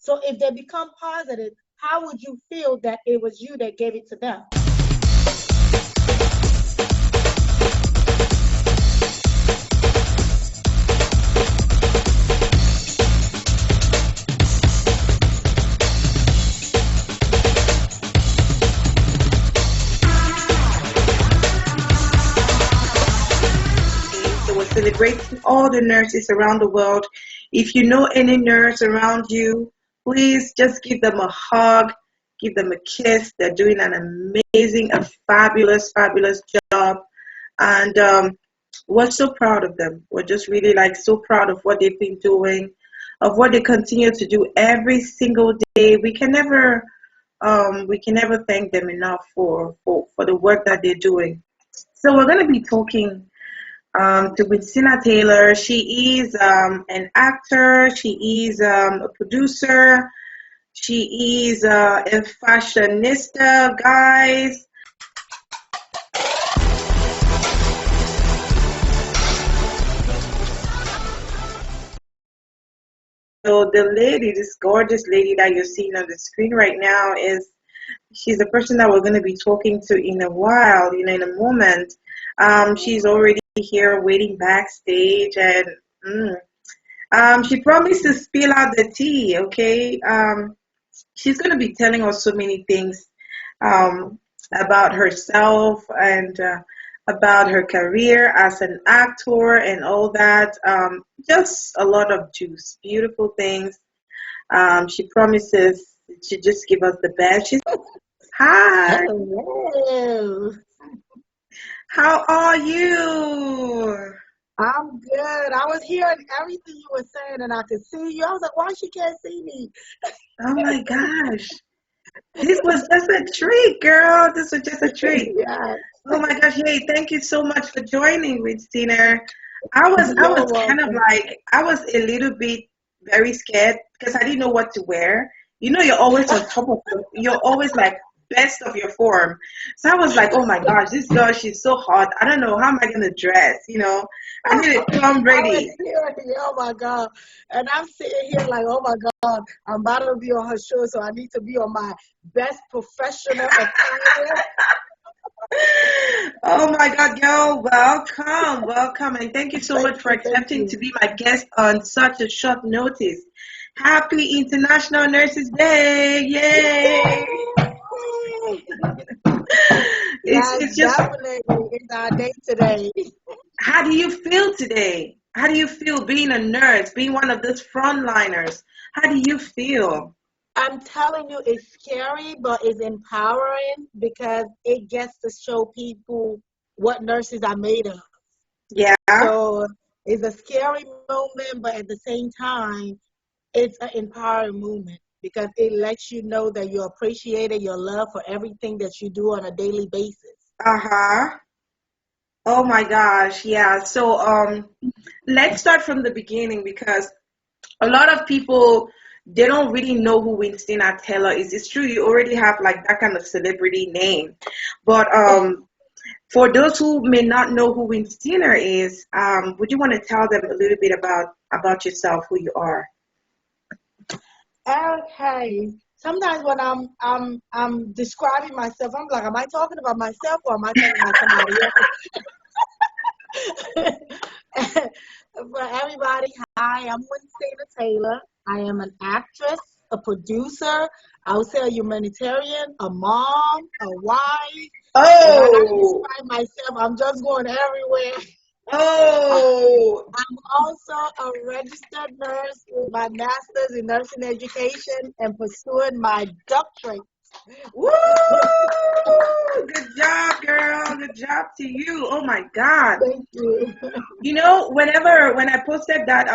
So if they become positive, how would you feel that it was you that gave it to them? So we're celebrating all the nurses around the world. If you know any nurse around you, please just give them a hug, give them a kiss. They're doing an amazing, a fabulous, fabulous job. And we're so proud of them. We're just really like so proud of what they've been doing, of what they continue to do every single day. We can never thank them enough for the work that they're doing. So we're going to be talking to Christina Taylor. She is an actor. She is a producer. She is a fashionista, guys. So the lady, this gorgeous lady that you're seeing on the screen right now, she's the person that we're going to be talking to in a while, in a moment. She's already here waiting backstage, and she promised to spill out the tea, okay? She's going to be telling us so many things um, about herself and about her career as an actor and all that. Just a lot of juice, beautiful things. She promises to just give us the best. Hi, Hello. how are you? I'm good. I was hearing everything you were saying and I could see you. I was like, why she can't see me? Oh my gosh. This was just a treat, girl. This was just a treat. Yeah, Oh my gosh, hey, thank you so much for joining with Tina. I was you're kind of welcome. like I was a little bit very scared because I didn't know what to wear. You're always on top of you're always like best of your form. So I was like, oh my gosh, this girl, she's so hot. I don't know how am I gonna dress, I need to come I was ready. hearing you, oh my God. And I'm sitting here like, oh my God, I'm about to be on her show, so I need to be on my best professional attire. Oh my God, girl, welcome, welcome, and thank you so Thank much for you, thank accepting to you. be my guest on such a short notice. Happy International Nurses Day! Yay! It's Yes, it's just definitely. It's our day today. how do you feel today? How do you feel being a nurse, being one of those frontliners? How do you feel? I'm telling you, it's scary, but it's empowering because it gets to show people what nurses are made of. Yeah. So it's a scary moment, but at the same time, it's an empowering moment because it lets you know that you're appreciated, your love for everything that you do on a daily basis. Uh-huh. Oh my gosh, yeah. So let's start from the beginning because a lot of people they don't really know who Winston Taylor is. It's true you already have like that kind of celebrity name, but for those who may not know who Winston is, would you want to tell them a little bit about yourself, who you are? Okay. Sometimes when I'm describing myself, I'm like, am I talking about myself or am I talking about somebody else? For everybody, hi, I'm Winston Taylor. I am an actress, a producer, I would say a humanitarian, a mom, a wife. If I gotta Oh, describe myself, I'm just going everywhere. oh, I'm also a registered nurse with my master's in nursing education and pursuing my doctorate. woo! Good job, girl. Good job to you. Oh my God. Thank you. When I posted that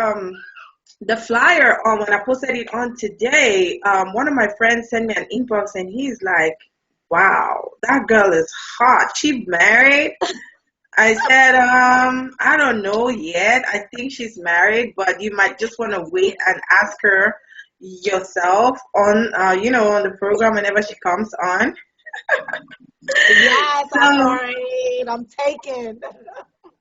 the flyer on when I posted it on today, one of my friends sent me an inbox and he's like, wow, that girl is hot. She married? I said, I don't know yet. I think she's married, but you might just want to wait and ask her yourself on, on the program whenever she comes on. Yes, I'm So, married. I'm taken.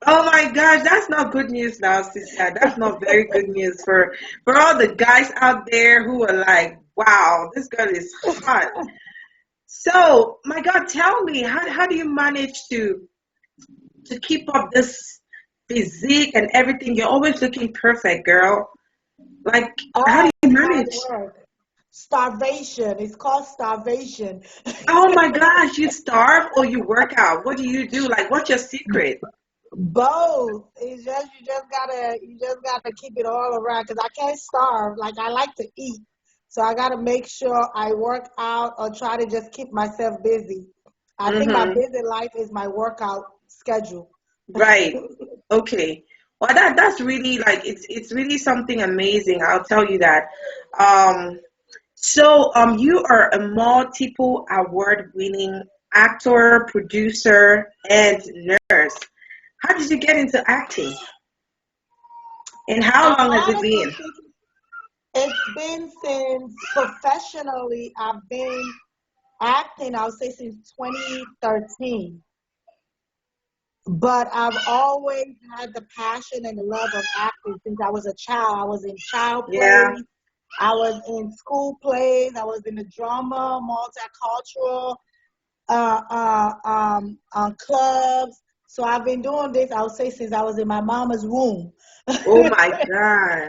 Oh my gosh, that's not good news now, sister. That's not very good news for all the guys out there who are like, wow, this girl is hot. So, my God, tell me, how do you manage to keep up this physique and everything? You're always looking perfect, girl. Like, how do Oh, you it's hard manage? work. Starvation. It's called starvation. Oh my gosh, you starve or you work out? What do you do? Like, what's your secret? Both. It's just you just gotta keep it all around because I can't starve. Like I like to eat, so I gotta make sure I work out or try to just keep myself busy. I think my Mm-hmm. busy life is my workout schedule. Right. Okay. Well, that's really like it's really something amazing. I'll tell you that. Um, you are a multiple award-winning actor, producer, and nurse. How did you get into acting? And how long has it Honestly been? speaking, it's been since professionally I've been acting. I would say since 2013. But I've always had the passion and the love of acting since I was a child. I was in child Yeah. plays, I was in school plays, I was in the drama, multicultural clubs. So I've been doing this, I would say, since I was in my mama's womb. Oh my God.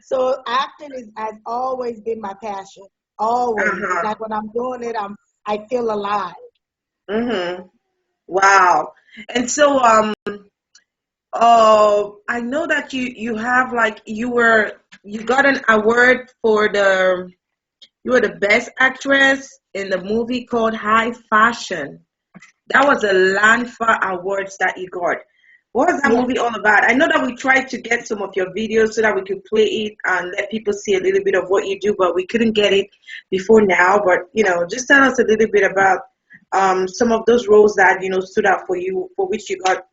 So acting has always been my passion. Always. It's Uh-huh. like when I'm doing it, I feel alive. Mm-hmm. Wow. And so I know that you have like you got an award for you were the best actress in the movie called High Fashion. That was a Lanfa Awards that you got. What was that Yeah. movie all about? I know that we tried to get some of your videos so that we could play it and let people see a little bit of what you do, but we couldn't get it before now. But just tell us a little bit about some of those roles that stood out for you, for which you got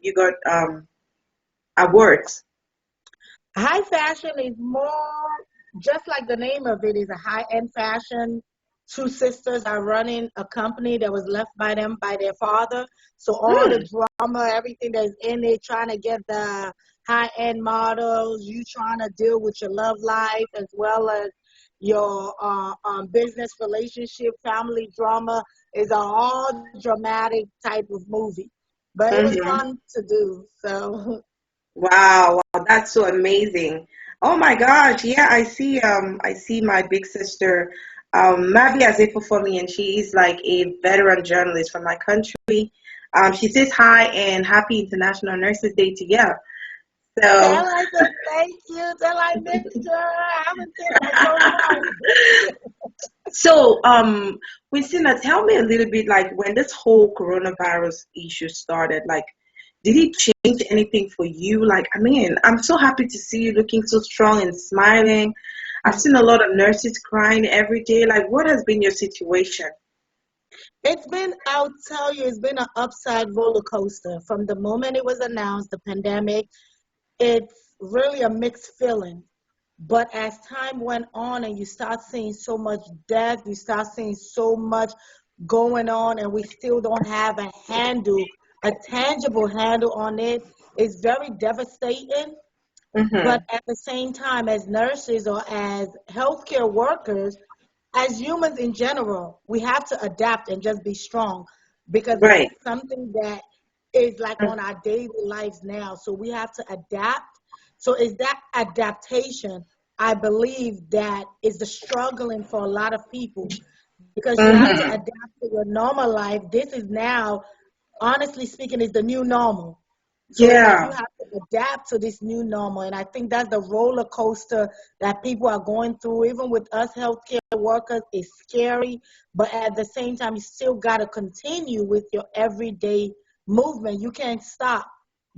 awards. High fashion is more just like the name of it is a high end fashion. Two sisters are running a company that was left by them by their father. So all the Hmm. drama, everything that's in it, trying to get the high end models, you trying to deal with your love life as well as your business relationship, family drama is a all dramatic type of movie. But it was Mm-hmm. fun to do. So Wow, wow, that's so amazing. Oh my gosh, yeah, I see my big sister, Mabi Azefo for me, and she is like a veteran journalist from my country. She says hi and happy International Nurses Day to you. So, tell her I said thank you. Tell I missed her. I haven't seen her for so long. Winston, tell me a little bit like when this whole coronavirus issue started, like, did it change anything for you? Like, I mean, I'm so happy to see you looking so strong and smiling. I've seen a lot of nurses crying every day. Like, what has been your situation? I'll tell you, it's been an upside roller coaster. From the moment it was announced, the pandemic, it's really a mixed feeling. But as time went on and you start seeing so much death, you start seeing so much going on, and we still don't have a tangible handle on it, it's very devastating. But Mm-hmm. at the same time, as nurses or as healthcare workers, as humans in general, we have to adapt and just be strong because it's Right. something that is like on our daily lives now. So we have to adapt. So is that adaptation, I believe that is the struggling for a lot of people because you have to Mm-hmm. adapt to your normal life. This is now, honestly speaking, is the new normal. So it's like you Yeah. have to adapt to this new normal. And I think that's the roller coaster that people are going through. Even with us healthcare workers, it's scary. But at the same time, you still got to continue with your everyday movement. You can't stop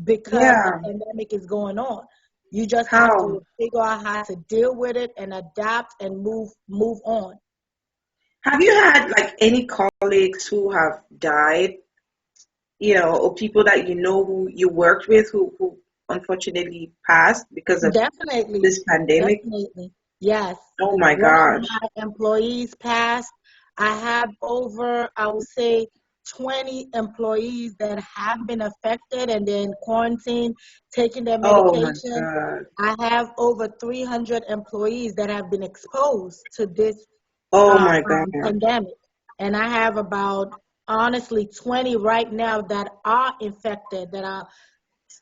because the Yeah. pandemic is going on. You just have How? to figure out how to deal with it and adapt and move on. Have you had like any colleagues who have died, or people that you know who you worked with who unfortunately passed because of Definitely, this pandemic? definitely. Yes. Oh my One of gosh. my employees passed. I have over, I would say, 20 employees that have been affected and then quarantined, taking their Oh my medication. God. I have over 300 employees that have been exposed to this Oh my God. pandemic. And I have about, honestly, 20 right now that are infected, that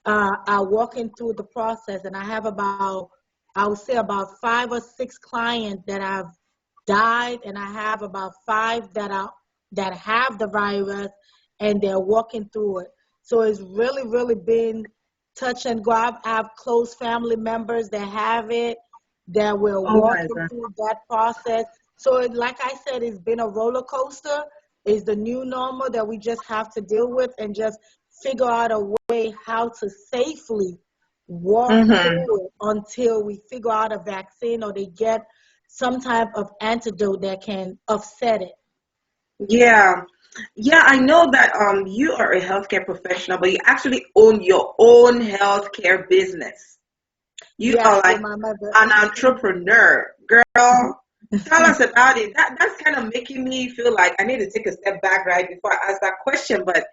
are walking through the process. And I have about, I would say about 5 or 6 clients that have died, and I have about 5 that have the virus and they're walking through it. So it's really, really been touch and go. I have close family members that have it, that we're Oh my walking God. through that process. So like I said, it's been a roller coaster. It's the new normal that we just have to deal with and just figure out a way how to safely walk Mm-hmm. through it until we figure out a vaccine or they get some type of antidote that can offset it. Yeah. Yeah, I know that you are a healthcare professional, but you actually own your own healthcare business. You are Yes, like with my mother. an entrepreneur, girl. Tell us about it. That's kind of making me feel like I need to take a step back right before I ask that question. But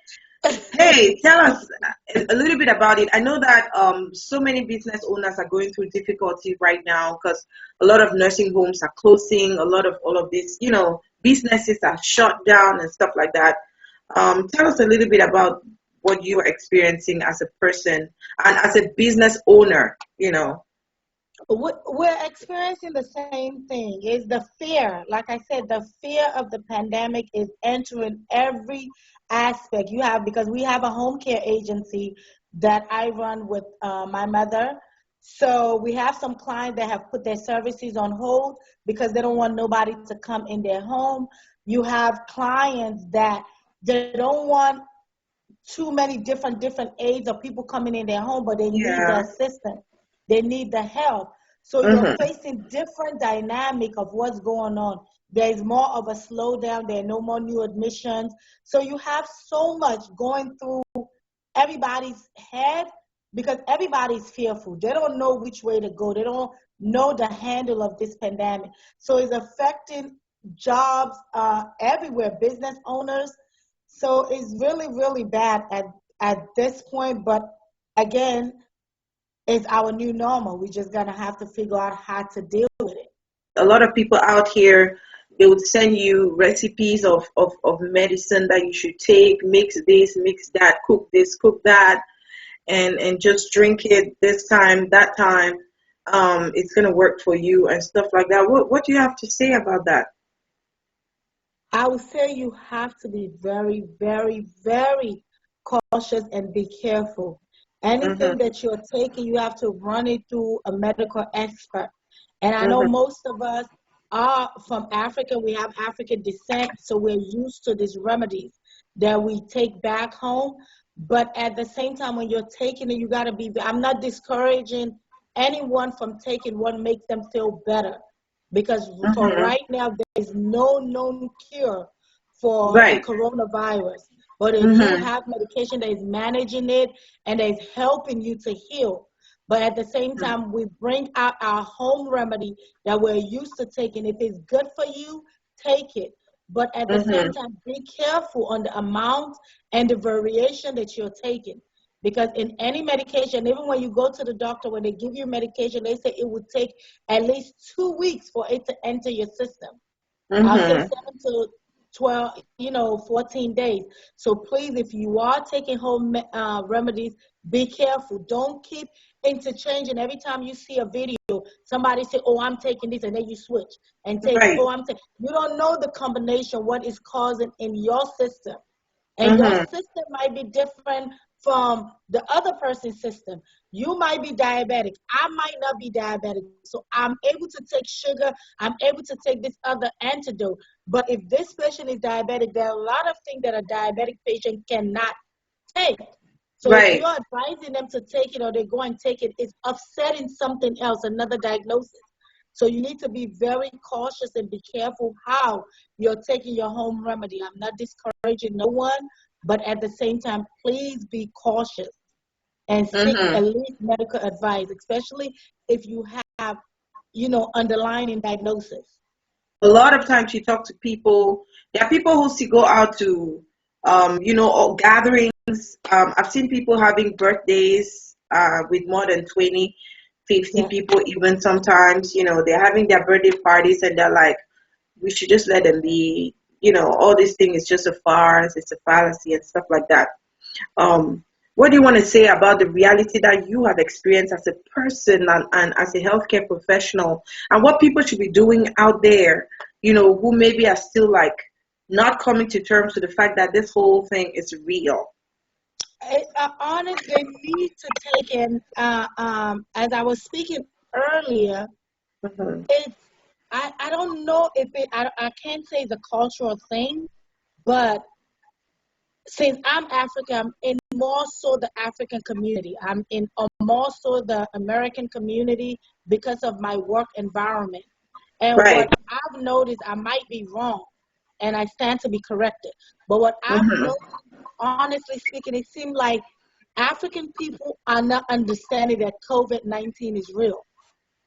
hey, tell us a little bit about it. I know that so many business owners are going through difficulty right now because a lot of nursing homes are closing. A lot of all of this, businesses are shut down and stuff like that. Tell us a little bit about what you are experiencing as a person and as a business owner. We're experiencing the same thing. It's the fear. Like I said, the fear of the pandemic is entering every aspect you have, because we have a home care agency that I run with my mother. So we have some clients that have put their services on hold because they don't want nobody to come in their home. You have clients that they don't want too many different aides or people coming in their home, but they need the Yeah. assistance. They need the help. So you're Mm-hmm. facing different dynamic of what's going on. There's more of a slowdown. There are no more new admissions. So you have so much going through everybody's head because everybody's fearful. They don't know which way to go. They don't know the handle of this pandemic. So it's affecting jobs everywhere, business owners. So it's really, really bad at this point. But again, it's our new normal. We just gonna have to figure out how to deal with it. A lot of people out here, they would send you recipes of medicine that you should take, mix this, mix that, cook this, cook that, and just drink it this time, that time. It's gonna work for you and stuff like that. What do you have to say about that? I would say you have to be very, very, very cautious and be careful. Mhm. Anything that you're taking, you have to run it through a medical expert. And I know Mhm. most of us are from Africa. We have African descent, so we're used to these remedies that we take back home. But at the same time, when you're taking it, you got to be, I'm not discouraging anyone from taking what makes them feel better. Because for Mhm. right now, there is no known cure for the Right. coronavirus. But if you Mhm. have medication that is managing it and that is helping you to heal, but at the same time, we bring out our home remedy that we're used to taking. If it's good for you, take it. But at the same Mhm. time, be careful on the amount and the variation that you're taking. Because in any medication, even when you go to the doctor, when they give you medication, they say it would take at least 2 weeks for it to enter your system. I'll say Mhm. 7 to 12, 14 days. So please, if you are taking home remedies, be careful. Don't keep interchanging. Every time you see a video, somebody say, "Oh, I'm taking this," and then you switch and take. Right. Oh, I'm taking. You don't know the combination, what is causing in your system. And your Mhm. system might be different from the other person's system. You might be diabetic. I might not be diabetic. So I'm able to take sugar. I'm able to take this other antidote. But if this patient is diabetic, there are a lot of things that a diabetic patient cannot take. So if Right. you're advising them to take it or they go and take it, it's upsetting something else, another diagnosis. So you need to be very cautious and be careful how you're taking your home remedy. I'm not discouraging no one, but at the same time, please be cautious and seek at Mhm. least medical advice, especially if you have, underlying diagnosis. A lot of times you talk to people. There are people who go out to or gatherings. I've seen people having birthdays with more than 20, 50 Yeah. people, even sometimes, they're having their birthday parties and they're like, we should just let them be, all this thing is just a farce, it's a fallacy and stuff like that. Um, what do you want to say about the reality that you have experienced as a person and as a healthcare professional, and what people should be doing out there, who maybe are still like not coming to terms with the fact that this whole thing is real? Honest, they need to take in, as I was speaking earlier, Hmm. it's, I don't know if I can't say the cultural thing, but since I'm African, I'm in more so the African community. I'm in more so the American community because of my work environment. And Right. what I've noticed, I might be wrong, and I stand to be corrected. But what I've Hmm. noticed, honestly speaking, it seemed like African people are not understanding that COVID-19 is real.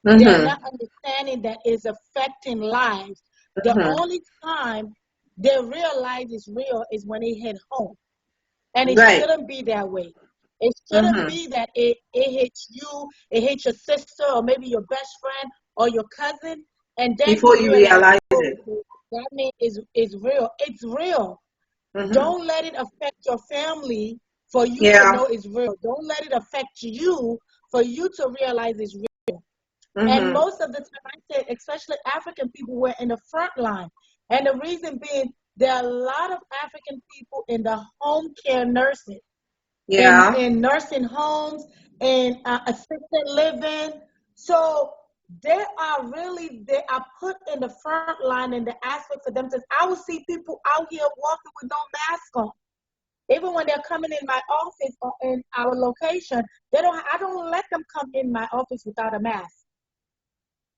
They're Hmm. not understanding that it's affecting lives. The Hmm. only time they realize it's real is when they hit home. And it Right. shouldn't be that way. It shouldn't Hmm. be that it hits you, it hits your sister, or maybe your best friend or your cousin, and then Before you you realize, realize oh, it. that means is real. It's real. Hmm. Don't let it affect your family for you to Yeah. know it's real. Don't let it affect you for you to realize it's real. And Hmm. most of the time, I say, especially African people, were in the front line. And the reason being, there are a lot of African people in the home care nursing, Yeah. in nursing homes, in assisted living. So they are put in the front line in the aspect for them to. I will see people out here walking with no mask on. Even when they're coming in my office or in our location, I don't let them come in my office without a mask.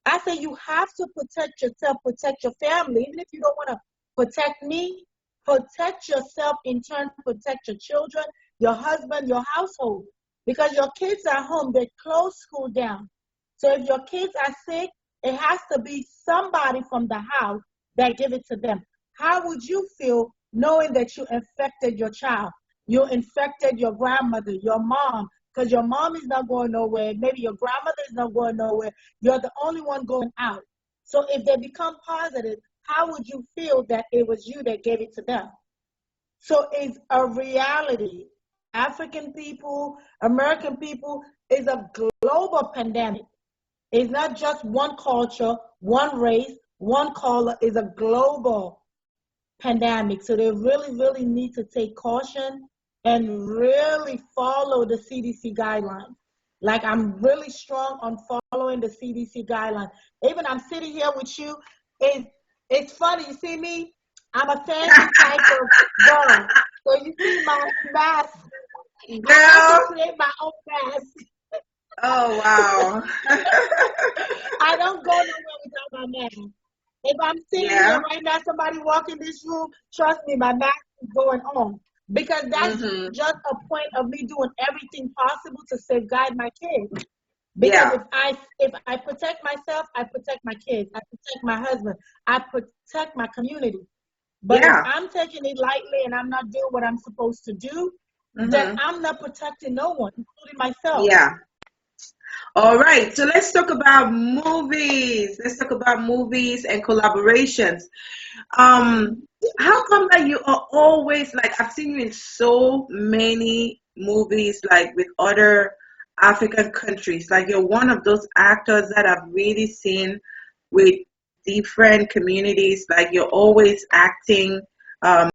I say you have to protect yourself, protect your family. Even if you don't want to protect me, protect yourself in turn, protect your children, your husband, your household. Because your kids are home, they close school down. So if your kids are sick, it has to be somebody from the house that give it to them. How would you feel knowing that you infected your child? You infected your grandmother, your mom, because your mom is not going nowhere. Maybe your grandmother is not going nowhere. You're the only one going out. So if they become positive, how would you feel that it was you that gave it to them? So it's a reality. African people, American people, is a global pandemic. It's not just one culture, one race, one color. It's a global pandemic. So they really, really need to take caution and really follow the CDC guidelines. Like I'm really strong on following the CDC guidelines. Even I'm sitting here with you. It, it's funny. You see me? I'm a fancy type of girl. So you see my mask. I had to Girl. create my own mask. Oh, wow. I don't go nowhere without my mask. If I'm sitting here Yeah. right now, somebody walk in this room, trust me, my mask is going on. Because that's Hmm. just a point of me doing everything possible to safeguard my kids. Because Yeah. if I protect myself, I protect my kids, I protect my husband, I protect my community. But if Yeah. I'm taking it lightly and I'm not doing what I'm supposed to do, then Hmm. I'm not protecting no one, including myself. Yeah. All right. So let's talk about movies. Let's talk about movies and collaborations. Um, how come that you are always like, I've seen you in so many movies like with other African countries. Like you're one of those actors that I've really seen with different communities. Like you're always acting,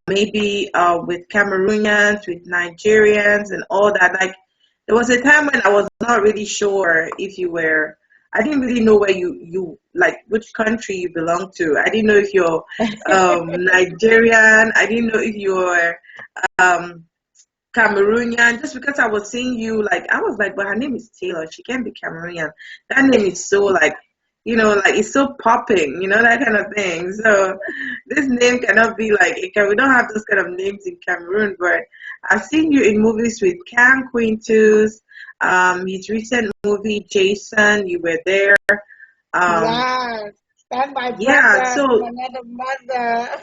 maybe with Cameroonians, with Nigerians, and all that. Like there was a time when I was not really sure if you were. I didn't really know where you like which country you belong to. I didn't know if you're Nigerian. I didn't know if you're um, Cameroonian. Just because I was seeing you, like I was like, but her name is Taylor. She can't be Cameroonian. That name is so like, like it's so popping, that kind of thing. So this name cannot be like, we don't have those kind of names in Cameroon. But I've seen you in movies with Cam Quintus. His recent movie Jason, you were there. Um, Yes, that's my yeah. brother from So another mother.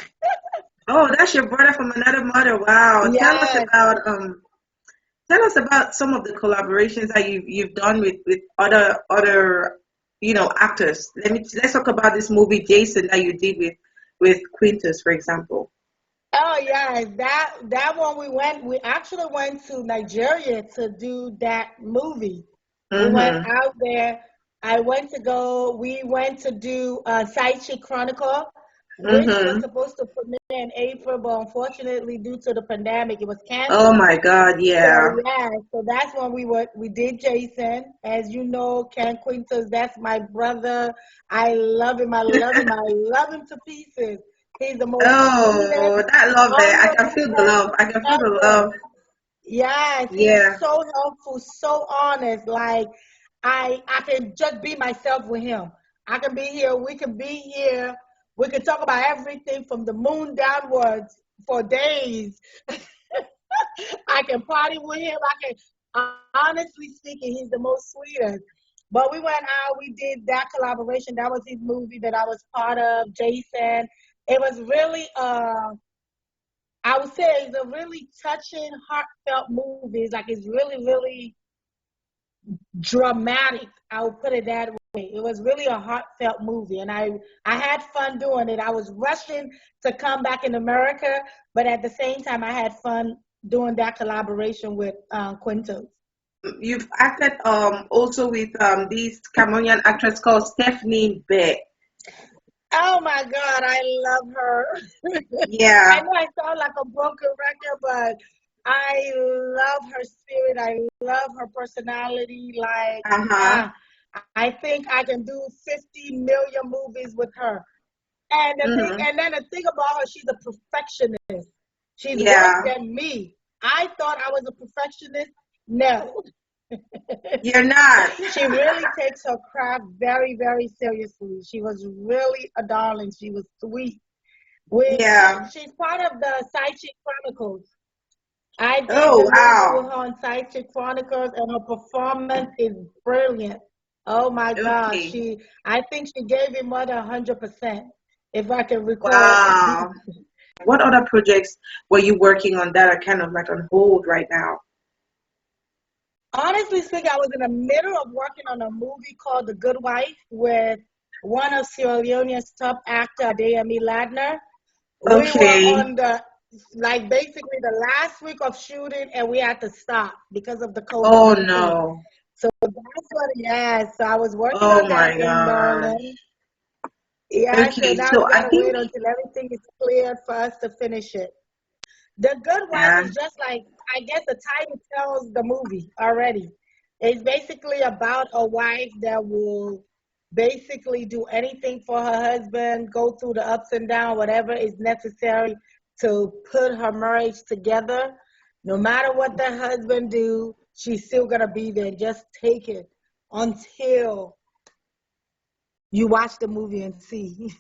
Oh, that's your brother from another mother. Wow. Yes. Tell us about some of the collaborations that you've done with other actors. Let's talk about this movie Jason that you did with Quintus, for example. Oh yeah, that one we actually went to Nigeria to do that movie. We went Mm-hmm. out there. We went to do Side Chick Chronicle, which was Mm-hmm. supposed to premiere in April, but unfortunately due to the pandemic it was Oh canceled. my God, So yeah. yeah, so that's when we did Jason. As you know, Ken Quintus, that's my brother. I love him, I love him, I love him to pieces. He's the most sweetest, Oh, that love there. I can honorable feel the love. I person can feel the ever. love. Yes, he's Yeah. so helpful, so honest. Like I can just be myself with him. I can be here, we can be here, we can talk about everything from the moon downwards for days. I can party with him. I can, honestly speaking, he's the most sweetest. But we went out, we did that collaboration. That was his movie that I was part of, Jason. It was really, I would say it's a really touching, heartfelt movie. It's like it's really, really dramatic. I would put it that way. It was really a heartfelt movie, and I had fun doing it. I was rushing to come back in America, but at the same time, I had fun doing that collaboration with Quinto. You've acted also with this Cameroonian actress called Stephanie Beck. Oh my God, I love her. I Yeah. know I sound like a broken record, but I love her spirit. I love her personality. Like, Uh-huh. I think I can do 50 million movies with her. Mm-hmm. And then the thing about her, she's a perfectionist. She's worse Yeah. than me. I thought I was a perfectionist. No. You're not. She really takes her craft very, very seriously. She was really a darling. She was sweet. Yeah. She's part of the Side Chick Chronicles. I did Oh, the movie with wow. her on Side Chick Chronicles, and her performance is brilliant. Oh my God, Okay. I think she gave it more than 100%, if I can recall. Wow. What other projects were you working on that are kind of like on hold right now? Honestly speaking, I was in the middle of working on a movie called The Good Wife with one of Sierra Leone's top actor, Adeyemi Ladner. We were Okay. on basically the last week of shooting, and we had to stop because of the Oh COVID-19. no. So that's what, yeah. So I was working Oh on my that in gosh. Maryland. Yeah, so Okay, now so we I gotta think wait until everything is cleared for us to finish it. The Good Wife yeah. is just like, I guess the title tells the movie already. It's basically about a wife that will basically do anything for her husband, go through the ups and downs, whatever is necessary to put her marriage together. No matter what the husband do, she's still gonna be there. Just take it until you watch the movie and see.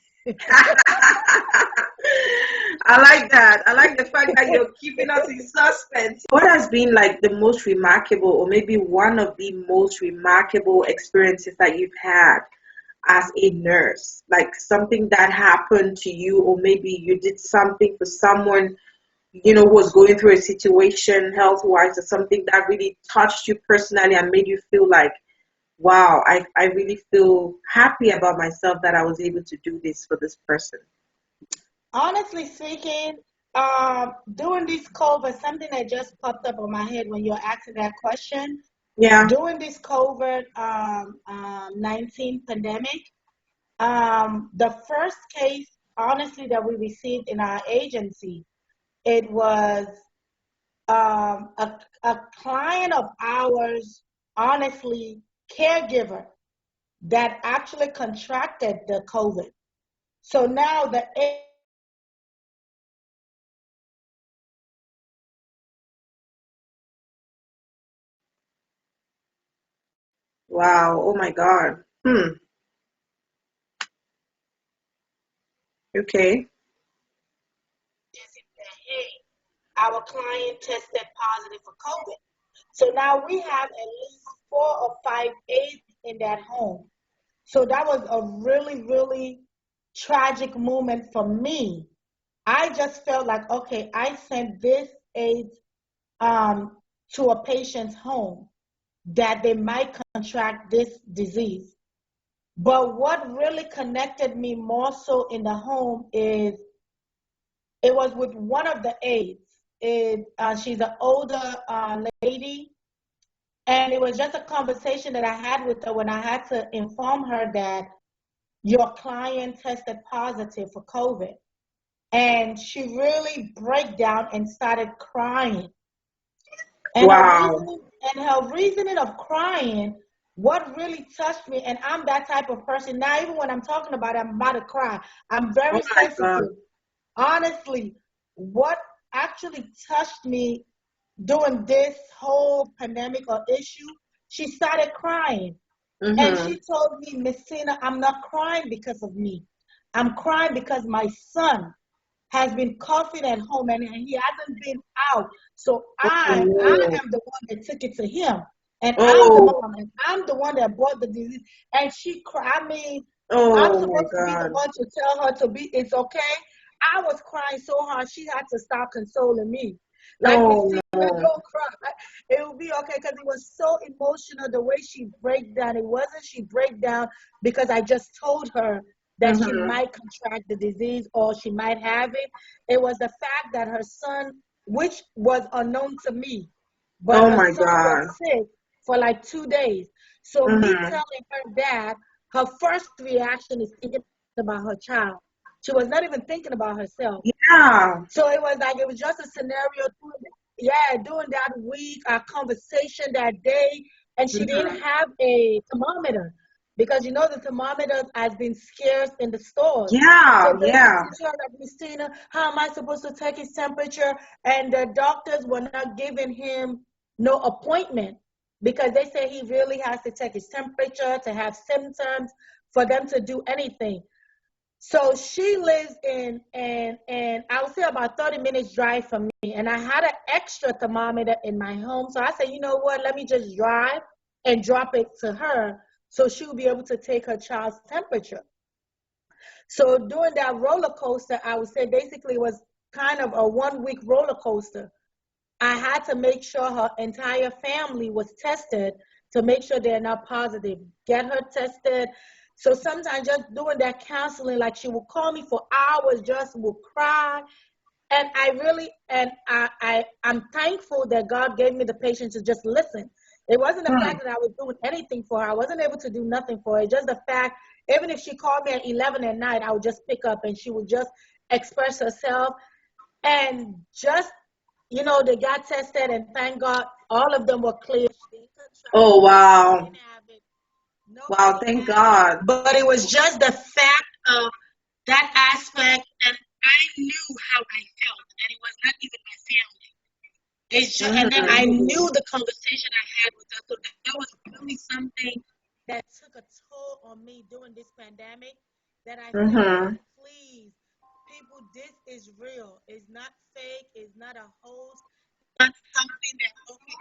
I like that. I like the fact that you're keeping us in suspense. What has been like the most remarkable, or maybe one of the most remarkable experiences that you've had as a nurse? Like something that happened to you, or maybe you did something for someone, who was going through a situation health-wise, or something that really touched you personally and made you feel like, wow, I really feel happy about myself that I was able to do this for this person. Honestly speaking, during this COVID, something that just popped up on my head when you're asking that question. Yeah. During this COVID 19 pandemic, the first case, honestly, that we received in our agency, it was a client of ours, honestly, caregiver that actually contracted the COVID. So now the Wow. Oh my God. Okay. hey, our client tested positive for COVID. So now we have at least 4 or 5 aides in that home. So that was a really, really tragic moment for me I just felt like, okay, I sent this aid um, to a patient's home that they might contract this disease. But what really connected me more so in the home is it was with one of the aides. She's an older lady, and it was just a conversation that I had with her when I had to inform her that your client tested positive for COVID. And she really broke down and started crying. And Wow. her reasoning of crying, what really touched me, and I'm that type of person. Now, even when I'm talking about it, I'm about to cry. I'm Oh very my God. sensitive. Honestly, what actually touched me during this whole pandemic or issue, she started crying. And Mm-hmm. she told me, Miss Tina, I'm not crying because of me. I'm crying because my son has been coughing at home and he hasn't been out. So Oh I no. am the one that took it to him. And I'm the Oh, mom and I'm the one that brought the disease. And she cried. I mean, I'm oh my supposed to be the God. one to tell her to be, it's okay. I was crying so hard, she had to stop consoling me. Like, Miss Oh Tina, no. don't cry. It will be okay because it was so emotional the way she break down. It wasn't she break down because I just told her that she Mm-hmm. might contract the disease or she might have it. It was the fact that her son, which was unknown to me, but Oh her my son was God. sick for like 2 days. So me Mm-hmm. telling her that, her first reaction is thinking about her child. She was not even thinking about herself. Yeah. So it was like it was just a scenario. Yeah, during that week, our conversation that day, and she didn't Mm-hmm. have a thermometer because you know the thermometer has been scarce in the stores. So Yeah. Yeah. basically, she was like, Christina, how am I supposed to take his temperature? And the doctors were not giving him no appointment because they say he really has to take his temperature to have symptoms for them to do anything. So she lives in and I would say about 30 minutes drive from me. And I had an extra thermometer in my home. So I said, you know what, let me just drive and drop it to her so she'll be able to take her child's temperature. So during that roller coaster, I would say basically it was kind of a 1 week roller coaster. I had to make sure her entire family was tested to make sure they're not positive. Get her tested. So sometimes just doing that counseling, like she would call me for hours, just would cry. And I really, and I'm thankful that God gave me the patience to just listen. It wasn't the Hmm. fact that I was doing anything for her. I wasn't able to do nothing for her. It's just the fact, even if she called me at 11 at night, I would just pick up and she would just express herself. And just, they got tested, and thank God all of them were clear. She didn't contract Oh it. She wow. didn't have it. Wow. Nobody Thank had it. God. But it was just the fact of that aspect, and I knew how I felt, and it was not even my family. It's just, and then Mm-hmm. I knew the conversation I had with her, so that was really something that took a toll on me during this pandemic. That I said, Mm-hmm. God, please, people, this is real. It's not fake. It's not a hoax. Not something that okay,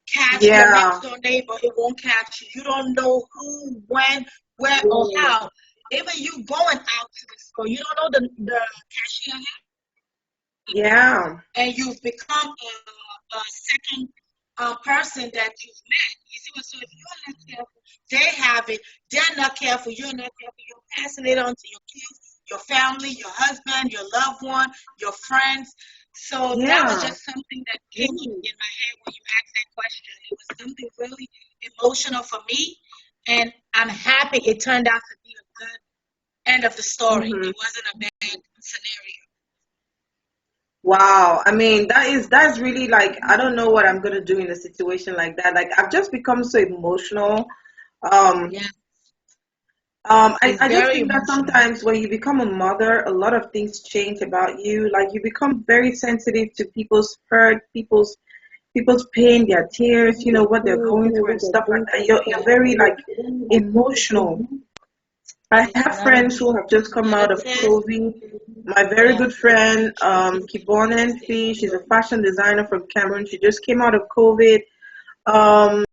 catch your next Yeah. door neighbor, it won't catch you. You don't know who, when, where, or how. Even you going out to the store, you don't know the cashier, Yeah. and you've become a second person that you've met. You see what? So if you're not careful, they have it. They're not careful. You're not careful. You're passing it on to your kids, your family, your husband, your loved one, your friends. So that was Yeah. just something that came up in my head when you asked that question. It was something really emotional for me, and I'm happy it turned out to be a good end of the story. Mm-hmm. It wasn't a bad scenario. Wow. I mean, that's really like I don't know what I'm gonna do in a situation like that. Like I've just become so emotional. Um, Yeah, I it's just very think that emotional. sometimes when you become a mother, a lot of things change about you. Like you become very sensitive to people's hurt, people's pain, their tears, what they're going through and stuff like that. You're very like emotional. I It's have not a friends who joke. have just It's come not a out of test. COVID. My very Yeah. good friend, Kibon Fee, she's a fashion designer from Cameroon. She just came out of COVID. A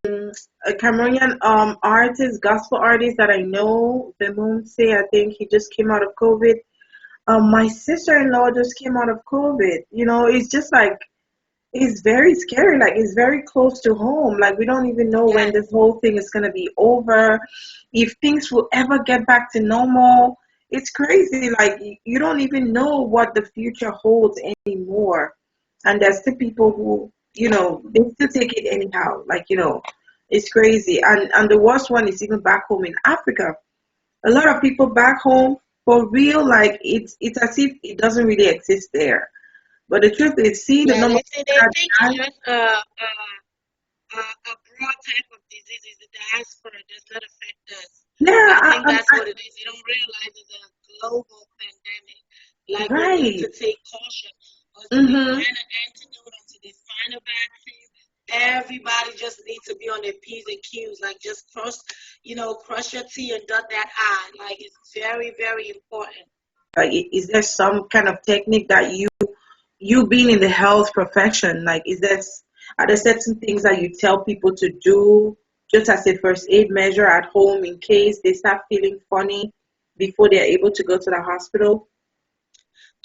Cameroonian artist, gospel artist that I know, Bemoon Say, I think he just came out of COVID. My sister-in-law just came out of COVID. It's just like it's very scary. Like it's very close to home. Like we don't even know when Yes. this whole thing is gonna be over, if things will ever get back to normal. It's crazy. Like you don't even know what the future holds anymore. And there's still people who, they still take it anyhow. Like, it's crazy. And the worst one is even back home in Africa. A lot of people back home, for real, like it's as if it doesn't really exist there. But the truth is, see the Yeah, number they of say people they that think die. it's just a broad type of disease. It's a diaspora does not affect us. Yeah, I think that's what it is. They don't realize it's a global pandemic. Like we need right. to take caution until they Mm-hmm. find an antidote, until they find a vaccine. Everybody just needs to be on their P's and Q's. Like just cross your T and dot that I. Like it's very, very important. Like, is there some kind of technique that you being in the health profession, like, are there certain things that you tell people to do just as a first aid measure at home in case they start feeling funny before they're able to go to the hospital?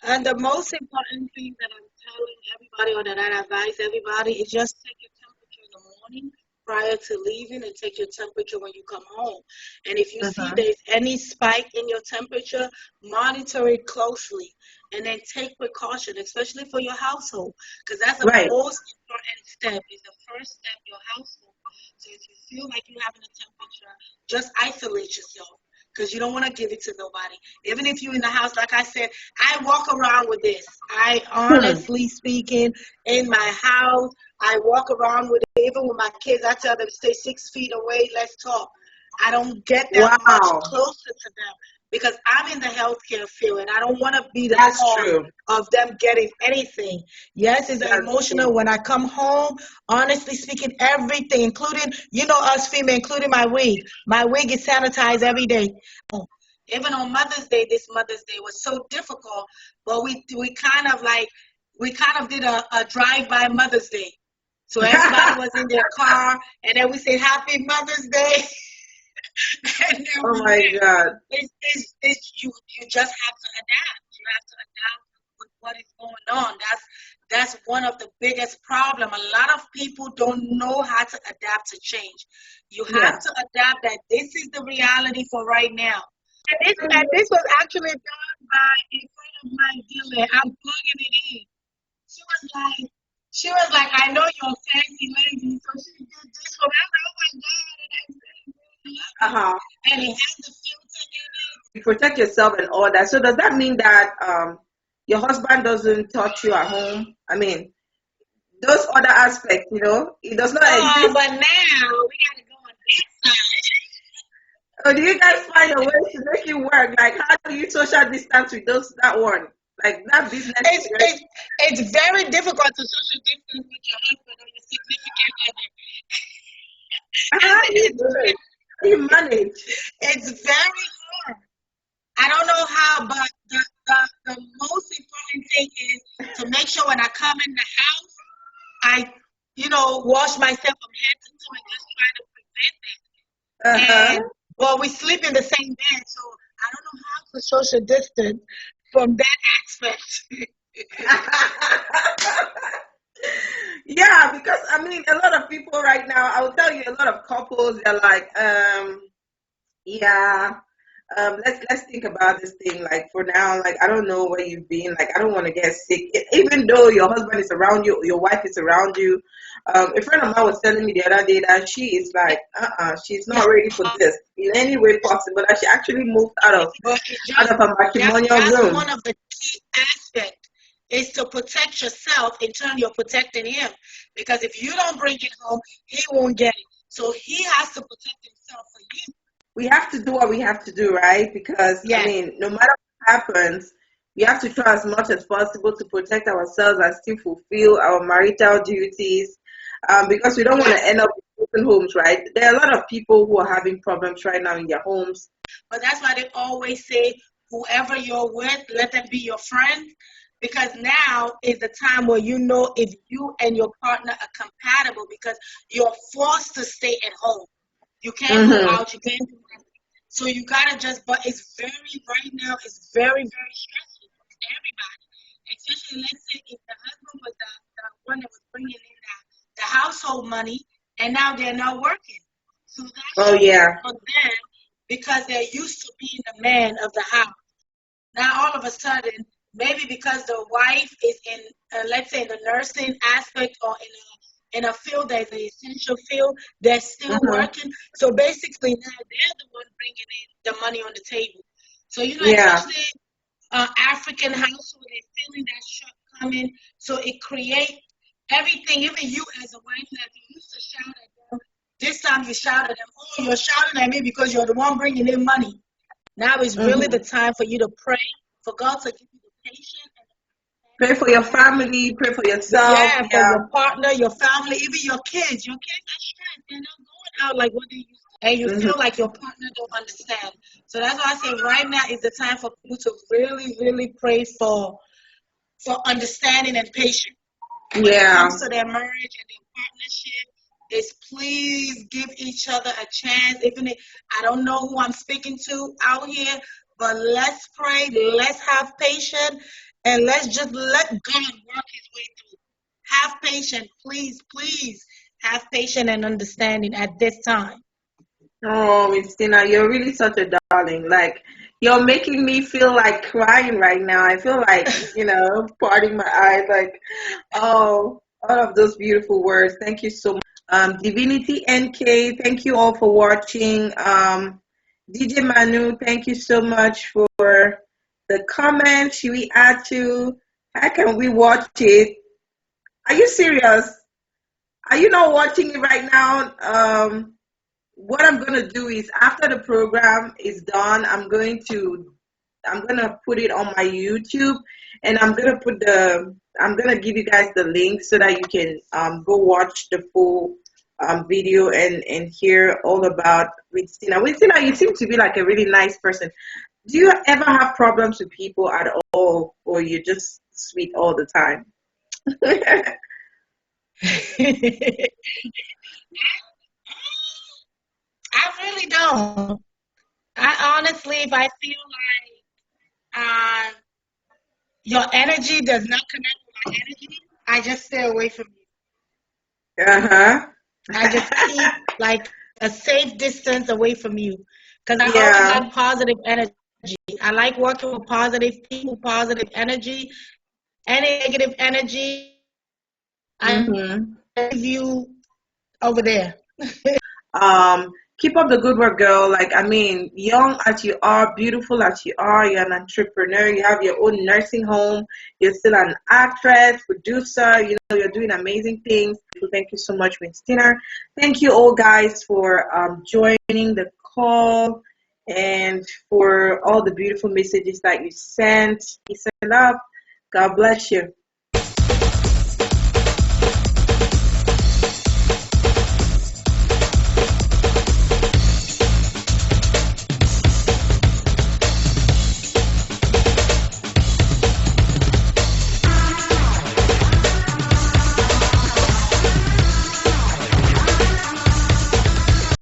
And the most important thing that I'm telling everybody or that I advise everybody is just take your temperature in the morning prior to leaving and take your temperature when you come home. And if you see Uh-huh. there's any spike in your temperature, monitor it closely and then take precaution, especially for your household, because that's the Right. most important step, is the first step, your household. So if you feel like you're having a temperature, just isolate yourself because you don't want to give it to nobody. Even if you're in the house, like I said, I walk around with this. I Hmm. honestly speaking, in my house, I walk around with it. Even with my kids, I tell them stay 6 feet away. Let's talk. I don't get that much Wow. closer to them because I'm in the healthcare field and I don't want to be the That's cause true. of them getting anything. Yes, it's That's emotional true. when I come home. Honestly speaking, everything, including us female, including my wig. My wig is sanitized every day. Even on Mother's Day, this Mother's Day was so difficult, but we kind of did a drive-by Mother's Day. So everybody was in their car, and then we said Happy Mother's Day, and then Oh we my went. God. You just have to adapt. You have to adapt with what is going on. That's one of the biggest problem. A lot of people don't know how to adapt to change. You have Yeah. to adapt that this is the reality for right now. And this was actually done by a friend of mine, Dylan. I'm plugging it in. She was like, she was like, I know you're a fancy lady, so she did this for me. I was like, oh my God, and I really, really love it. Uh-huh. And it has the filter in it. You protect yourself and all that. So does that mean that your husband doesn't touch you at home? I mean, those other aspects, it does not exist. But now we gotta go on that side. Or do you guys find a way to make it work? Like, how do you social distance with that one? Like, that business It's is very. it's it's very difficult to social distance with your husband or your significant other. How do you do it? How do you manage? It's very hard. I don't know how, but the most important thing is to make sure when I come in the house, I, wash myself from head to toe and just try to prevent that. Uh-huh. And well, we sleep in the same bed, so I don't know how to social distance from that aspect. Yeah, because I mean, a lot of people right now, I will tell you, a lot of couples, they're like, yeah, let's think about this thing. Like for now, like I don't know where you've been. Like I don't want to get sick, even though your husband is around you, your wife is around you. A friend of mine was telling me the other day that she is like, she's not ready for this in any way possible. That she actually moved But out of her matrimonial that's room. one of the key aspects is to protect yourself. In turn, you're protecting him because if you don't bring it home, he won't get it. So he has to protect himself for you. We have to do what we have to do, right? Because I Yes. mean, no matter what happens, we have to try as much as possible to protect ourselves and still fulfill our marital duties. Because we don't want to Yes. end up in broken homes, right? There are a lot of people who are having problems right now in their homes. But that's why they always say, whoever you're with, let them be your friend. Because now is the time where you know if you and your partner are compatible because you're forced to stay at home. You can't go Hmm. out, you can't do nothing. So you gotta just, but it's very, right now, it's very, very stressful. let's say if the husband was the one that was bringing in the household money, and now they're not working. So that's Oh yeah. for them because they're used to being the man of the house. Now all of a sudden, maybe because the wife is in, let's say, in the nursing aspect or in a field that's an essential field, they're still Mhm. working. So basically, now they're the one bringing in the money on the table. So Yeah. especially African household, they're feeling that shortcoming. So it creates everything. Even you as a wife, like you used to shout at them. This time you shout at them. Oh, you're shouting at me because you're the one bringing in money. Now is really the Mhm. time for you to pray for God to give you the patience and Pray for your family. Pray for yourself. yeah, for Yeah. your partner, your family, even your kids. Your kids are stressed. They're not going out like what they used to. And you Mhm. feel like your partner don't understand. So that's why I say right now is the time for people to really, really pray for understanding and patience. When it Yeah. comes to their marriage and their partnership, is please give each other a chance. Even if I don't know who I'm speaking to out here, but let's pray, let's have patience, and let's just let God work his way through. Have patience, please, please have patience and understanding at this time. Oh, Miss Tina, you're really such a darling. Like, you're making me feel like crying right now. I feel like, parting my eyes. Like, oh, all of those beautiful words. Thank you so much. Divinity NK, thank you all for watching. DJ Manu, thank you so much for the comments. Should we add to? How can we watch it? Are you serious? Are you not watching it right now? What I'm gonna do is after the program is done, I'm gonna put it on my YouTube, and I'm gonna give you guys the link so that you can go watch the full video and hear all about Winstina. Winstina, you seem to be like a really nice person. Do you ever have problems with people at all, or you're just sweet all the time? I really don't. I honestly, if I feel like your energy does not connect with my energy, I just stay away from you. Uh-huh. I just keep like a safe distance away from you because I always Yeah. like positive energy. I like working with positive people, positive energy. Any negative energy, I Mm-hmm. leave you over there. Um, Keep up the good work, girl. Like, I mean, young as you are, beautiful as you are, you're an entrepreneur, you have your own nursing home, you're still an actress, producer, you're doing amazing things. So thank you so much, Miss Tina. Thank you all guys for joining the call and for all the beautiful messages that you sent. Peace and love. God bless you.